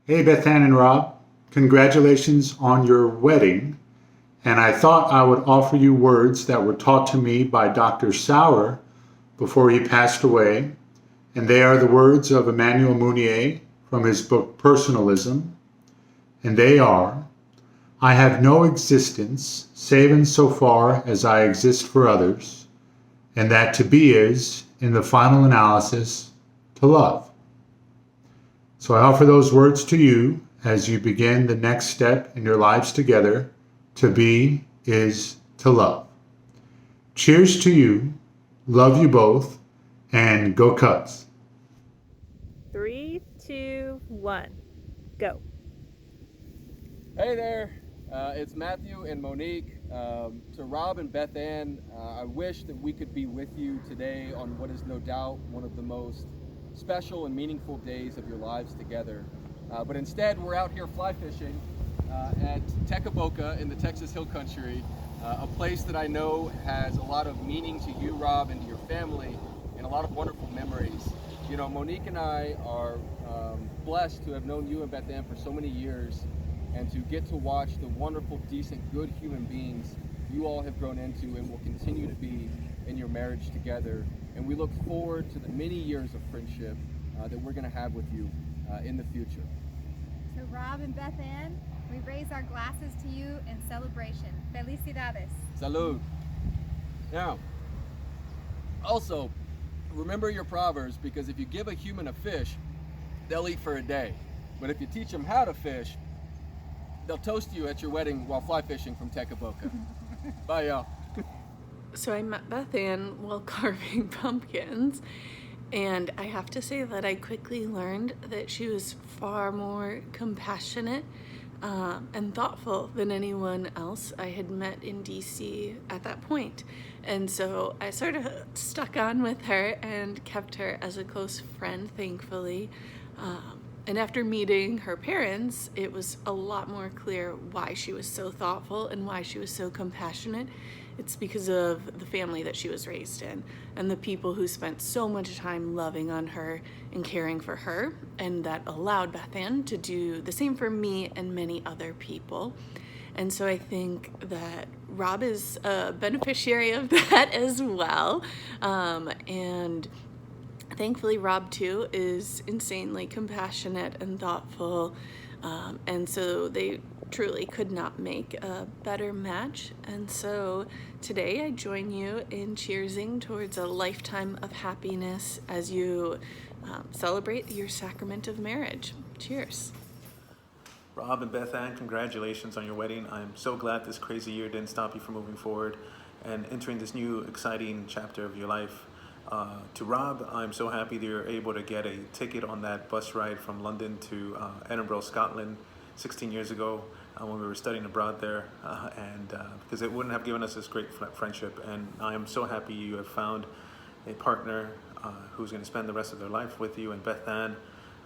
Hey, Beth Ann and Rob, congratulations on your wedding. And I thought I would offer you words that were taught to me by Dr. Sauer before he passed away. And they are the words of Emmanuel Mounier from his book Personalism. And they are, I have no existence save in so far as I exist for others, and that to be is, in the final analysis, to love. So I offer those words to you as you begin the next step in your lives together. To be is to love. Cheers to you. Love you both. And go Cubs. Three, two, one, go. Hey there, it's Matthew and Monique. To Rob and Beth Ann, I wish that we could be with you today on what is no doubt one of the most special and meaningful days of your lives together. But instead, we're out here fly fishing at Tecaboca in the Texas Hill Country, a place that I know has a lot of meaning to you, Rob, and to your family, and a lot of wonderful memories. You know, Monique and I are blessed to have known you and Beth Ann for so many years, and to get to watch the wonderful, decent, good human beings you all have grown into and will continue to be in your marriage together. And we look forward to the many years of friendship that we're going to have with you in the future. So Rob and Beth Ann, we raise our glasses to you in celebration. Felicidades. Salud. Now, also, remember your proverbs, because if you give a human a fish, they'll eat for a day. But if you teach them how to fish, they'll toast you at your wedding while fly fishing from Tecaboca. Bye, y'all. So I met Beth Ann while carving pumpkins, and I have to say that I quickly learned that she was far more compassionate and thoughtful than anyone else I had met in DC at that point. And so I sort of stuck on with her and kept her as a close friend, thankfully. And after meeting her parents, it was a lot more clear why she was so thoughtful and why she was so compassionate. It's because of the family that she was raised in and the people who spent so much time loving on her and caring for her, and that allowed Beth Ann to do the same for me and many other people. And so I think that Rob is a beneficiary of that as well. And thankfully, Rob, too, is insanely compassionate and thoughtful. And so they truly could not make a better match. And so today I join you in cheersing towards a lifetime of happiness as you celebrate your sacrament of marriage. Cheers. Rob and Beth Ann, congratulations on your wedding. I'm so glad this crazy year didn't stop you from moving forward and entering this new exciting chapter of your life. To Rob, I'm so happy that you're able to get a ticket on that bus ride from London to Edinburgh, Scotland, 16 years ago when we were studying abroad there, and because it wouldn't have given us this great friendship. And I am so happy you have found a partner who's going to spend the rest of their life with you. And Beth Ann,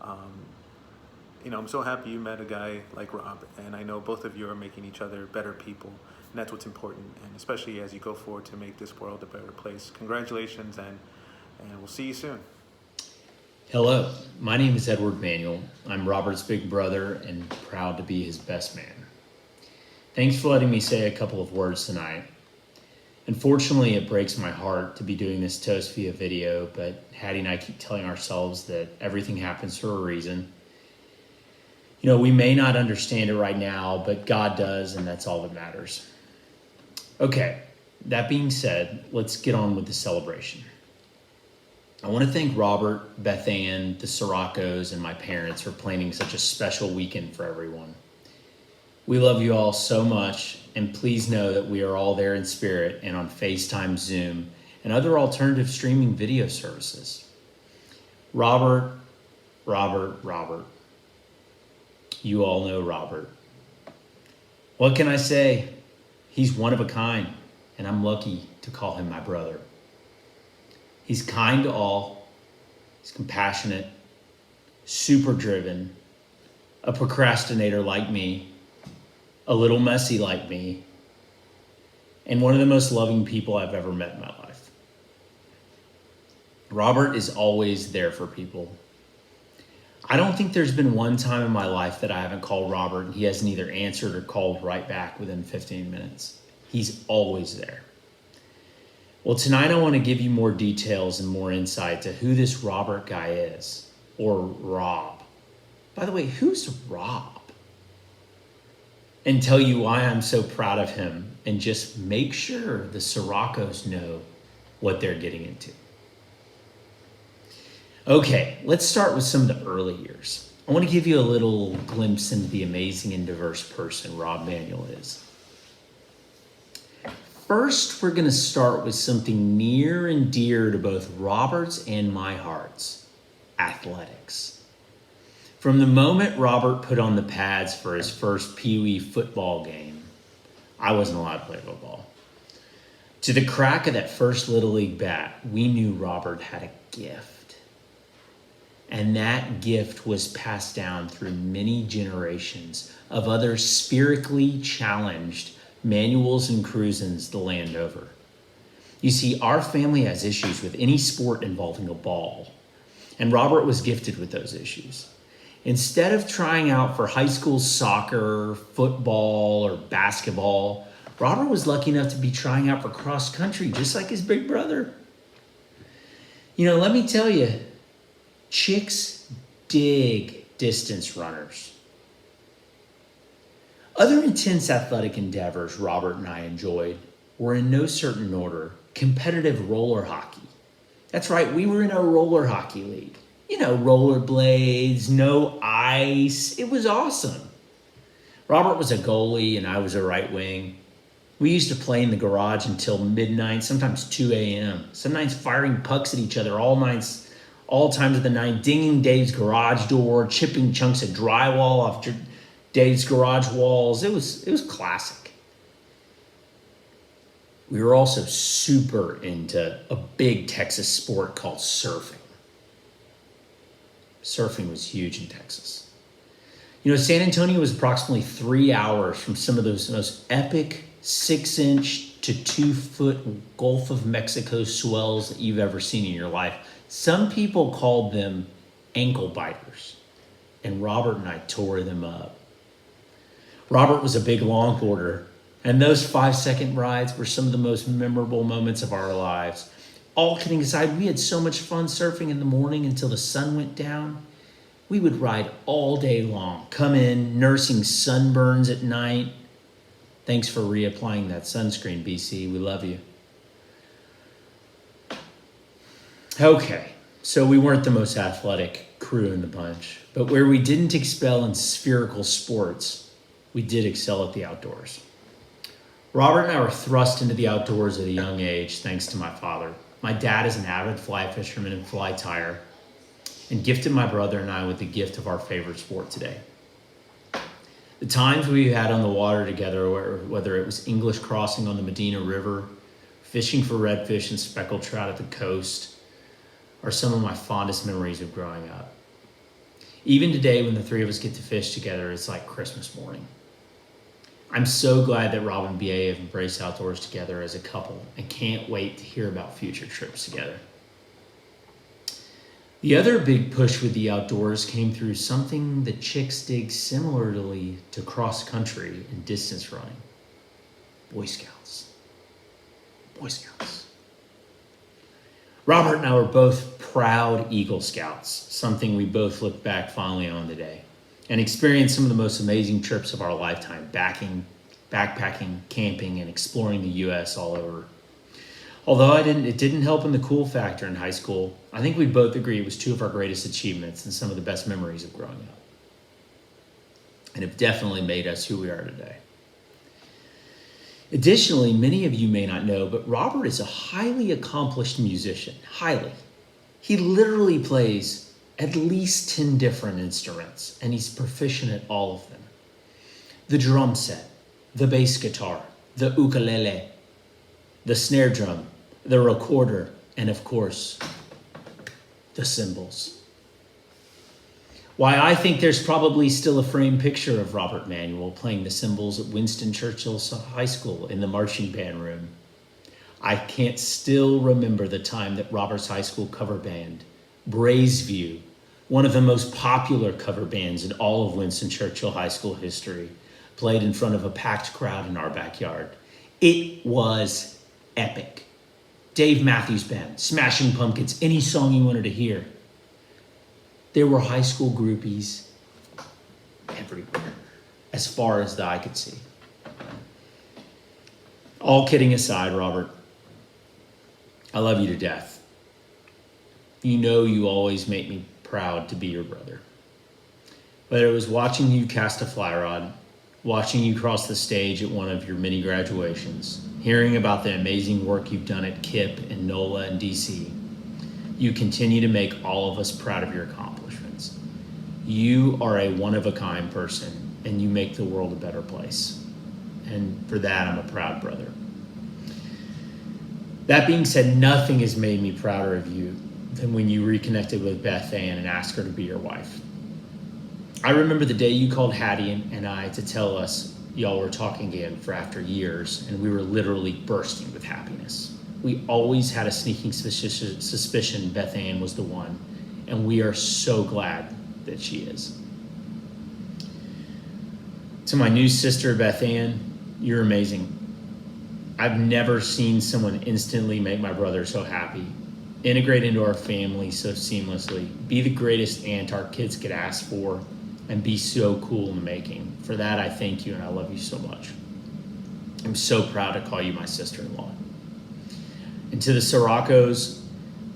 I'm so happy you met a guy like Rob, and I know both of you are making each other better people, and that's what's important, and especially as you go forward to make this world a better place. Congratulations, and we'll see you soon. Hello, my name is Edward Manuel. I'm Robert's big brother and proud to be his best man. Thanks for letting me say a couple of words tonight. Unfortunately, it breaks my heart to be doing this toast via video, but Hattie and I keep telling ourselves that everything happens for a reason. You know, we may not understand it right now, but God does, and that's all that matters. Okay, that being said, let's get on with the celebration. I want to thank Robert, Beth Ann, the Sirocco's, and my parents for planning such a special weekend for everyone. We love you all so much, and please know that we are all there in spirit and on FaceTime, Zoom, and other alternative streaming video services. Robert. You all know Robert. What can I say? He's one of a kind, and I'm lucky to call him my brother. He's kind to all, he's compassionate, super driven, a procrastinator like me, a little messy like me, and one of the most loving people I've ever met in my life. Robert is always there for people. I don't think there's been one time in my life that I haven't called Robert and he hasn't either answered or called right back within 15 minutes. He's always there. Well, tonight I want to give you more details and more insight to who this Robert guy is, or Rob. By the way, who's Rob? And tell you why I'm so proud of him, and just make sure the Sirocco's know what they're getting into. Okay, let's start with some of the early years. I want to give you a little glimpse into the amazing and diverse person Rob Manuel is. First, we're going to start with something near and dear to both Robert's and my hearts: athletics. From the moment Robert put on the pads for his first Pee Wee football game, I wasn't allowed to play football, to the crack of that first Little League bat, we knew Robert had a gift. And that gift was passed down through many generations of other spiritually challenged Manuels and Cruzens the land over. You see, our family has issues with any sport involving a ball, and Robert was gifted with those issues. Instead of trying out for high school soccer, football, or basketball, Robert was lucky enough to be trying out for cross country, just like his big brother. You know, let me tell you, chicks dig distance runners. Other intense athletic endeavors Robert and I enjoyed were, in no certain order, competitive roller hockey. That's right, we were in a roller hockey league. You know, rollerblades, no ice. It was awesome. Robert was a goalie and I was a right wing. We used to play in the garage until midnight, sometimes 2 a.m., sometimes firing pucks at each other all times of the night, dinging Dave's garage door, chipping chunks of drywall off Dave's garage walls. It was classic. We were also super into a big Texas sport called surfing. Surfing was huge in Texas. You know, San Antonio was approximately 3 hours from some of those most epic 6-inch to 2-foot Gulf of Mexico swells that you've ever seen in your life. Some people called them ankle biters, and Robert and I tore them up. Robert was a big longboarder, and those 5-second rides were some of the most memorable moments of our lives. All kidding aside, we had so much fun surfing in the morning until the sun went down. We would ride all day long, come in nursing sunburns at night. Thanks for reapplying that sunscreen, BC. We love you. Okay, so we weren't the most athletic crew in the bunch, but where we didn't excel in spherical sports, we did excel at the outdoors. Robert and I were thrust into the outdoors at a young age, thanks to my father. My dad is an avid fly fisherman and fly tyer, and gifted my brother and I with the gift of our favorite sport today. The times we had on the water together, whether it was English crossing on the Medina River, fishing for redfish and speckled trout at the coast, are some of my fondest memories of growing up. Even today, when the three of us get to fish together, it's like Christmas morning. I'm so glad that Rob and BA have embraced outdoors together as a couple and can't wait to hear about future trips together. The other big push with the outdoors came through something that chicks dig similarly to cross country and distance running: Boy Scouts. Boy Scouts. Robert and I were both proud Eagle Scouts, something we both look back fondly on today, and experienced some of the most amazing trips of our lifetime, backpacking, camping, and exploring the U.S. all over. Although it didn't help in the cool factor in high school, I think we both agree it was two of our greatest achievements and some of the best memories of growing up, and have definitely made us who we are today. Additionally, many of you may not know, but Robert is a highly accomplished musician. Highly. He literally plays at least 10 different instruments, and he's proficient at all of them. The drum set, the bass guitar, the ukulele, the snare drum, the recorder, and of course, the cymbals. Why, I think there's probably still a framed picture of Robert Manuel playing the cymbals at Winston Churchill High School in the marching band room. I can't still remember the time that Robert's high school cover band, Braesview, One of the most popular cover bands in all of Winston Churchill High School history played in front of a packed crowd in our backyard. It was epic. Dave Matthews Band, Smashing Pumpkins, any song you wanted to hear. There were high school groupies everywhere, as far as the eye could see. All kidding aside, Robert, I love you to death. You know you always make me proud to be your brother. Whether it was watching you cast a fly rod, watching you cross the stage at one of your many graduations, hearing about the amazing work you've done at KIP and NOLA and DC, you continue to make all of us proud of your accomplishments. You are a one-of-a-kind person, and you make the world a better place. And for that, I'm a proud brother. That being said, nothing has made me prouder of you than when you reconnected with Beth Ann and asked her to be your wife. I remember the day you called Hattie and I to tell us y'all were talking again for after years, and we were literally bursting with happiness. We always had a sneaking suspicion Beth Ann was the one, and we are so glad that she is. To my new sister, Beth Ann, you're amazing. I've never seen someone instantly make my brother so happy, integrate into our family so seamlessly, be the greatest aunt our kids could ask for, and be so cool in the making. For that, I thank you and I love you so much. I'm so proud to call you my sister-in-law. And to the Sirocco's,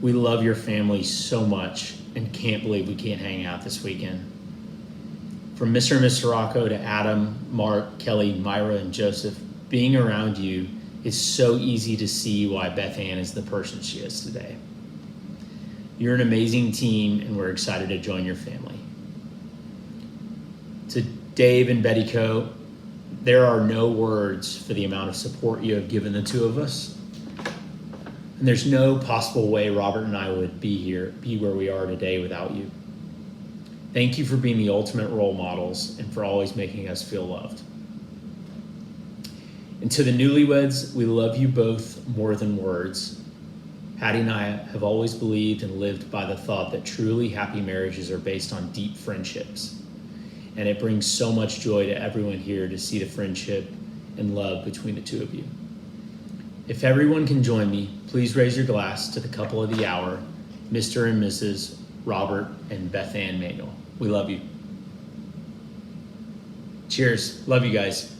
we love your family so much and can't believe we can't hang out this weekend. From Mr. and Miss Sirocco to Adam, Mark, Kelly, Myra, and Joseph, being around you is so easy to see why Beth Ann is the person she is today. You're an amazing team, and we're excited to join your family. To Dave and Betty Co., there are no words for the amount of support you have given the two of us. And there's no possible way Robert and I would be where we are today without you. Thank you for being the ultimate role models and for always making us feel loved. And to the newlyweds, we love you both more than words. Hattie and I have always believed and lived by the thought that truly happy marriages are based on deep friendships. And it brings so much joy to everyone here to see the friendship and love between the two of you. If everyone can join me, please raise your glass to the couple of the hour, Mr. and Mrs. Robert and Beth Ann Manuel. We love you. Cheers. Love you guys.